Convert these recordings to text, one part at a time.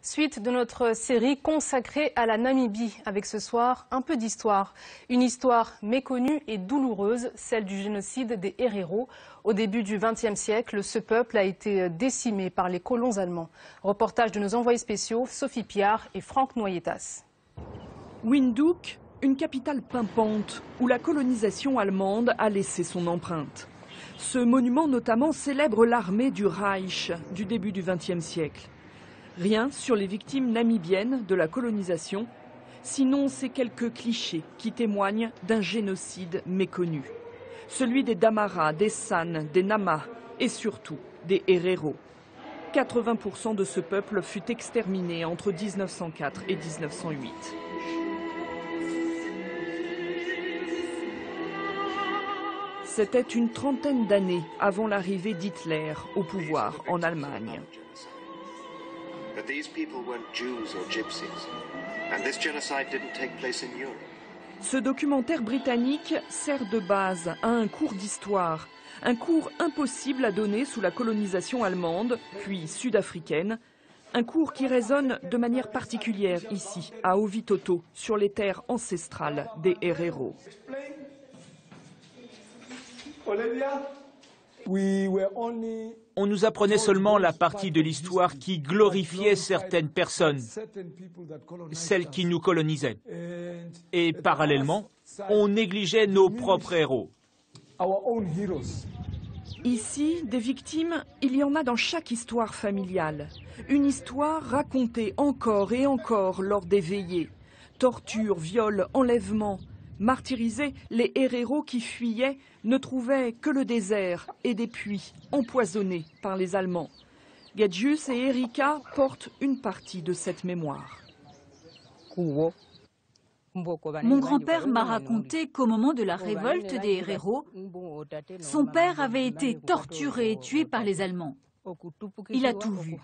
Suite de notre série consacrée à la Namibie, avec ce soir un peu d'histoire. Une histoire méconnue et douloureuse, celle du génocide des Herero. Au début du XXe siècle, ce peuple a été décimé par les colons allemands. Reportage de nos envoyés spéciaux, Sophie Piard et Franck Noyetas. Windhoek, une capitale pimpante où la colonisation allemande a laissé son empreinte. Ce monument notamment célèbre l'armée du Reich du début du XXe siècle. Rien sur les victimes namibiennes de la colonisation, sinon ces quelques clichés qui témoignent d'un génocide méconnu. Celui des Damara, des San, des Nama et surtout des Herero. 80% de ce peuple fut exterminé entre 1904 et 1908. C'était une trentaine d'années avant l'arrivée d'Hitler au pouvoir en Allemagne. Ce documentaire britannique sert de base à un cours d'histoire, un cours impossible à donner sous la colonisation allemande, puis sud-africaine, un cours qui résonne de manière particulière ici, à Ovitoto, sur les terres ancestrales des Herero. On nous apprenait seulement la partie de l'histoire qui glorifiait certaines personnes, celles qui nous colonisaient. Et parallèlement, on négligeait nos propres héros. Ici, des victimes, il y en a dans chaque histoire familiale. Une histoire racontée encore et encore lors des veillées. Torture, viols, enlèvements. Martyrisés, les Herero qui fuyaient ne trouvaient que le désert et des puits empoisonnés par les Allemands. Gedjus et Erika portent une partie de cette mémoire. Mon grand-père m'a raconté qu'au moment de la révolte des Herero, son père avait été torturé et tué par les Allemands. Il a tout vu.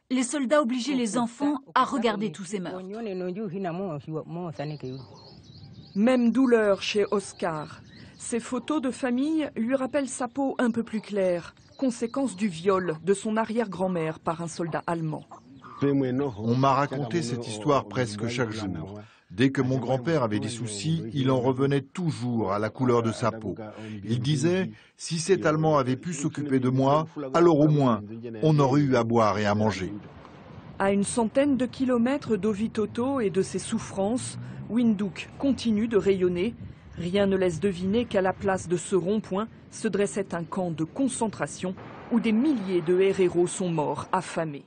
Les soldats obligeaient les enfants à regarder tous ces meurtres. Même douleur chez Oscar. Ces photos de famille lui rappellent sa peau un peu plus claire, conséquence du viol de son arrière-grand-mère par un soldat allemand. On m'a raconté cette histoire presque chaque jour. Dès que mon grand-père avait des soucis, il en revenait toujours à la couleur de sa peau. Il disait, si cet Allemand avait pu s'occuper de moi, alors au moins, on aurait eu à boire et à manger. À une centaine de kilomètres d'Ovitoto et de ses souffrances, Windhoek continue de rayonner. Rien ne laisse deviner qu'à la place de ce rond-point se dressait un camp de concentration où des milliers de Herero sont morts affamés.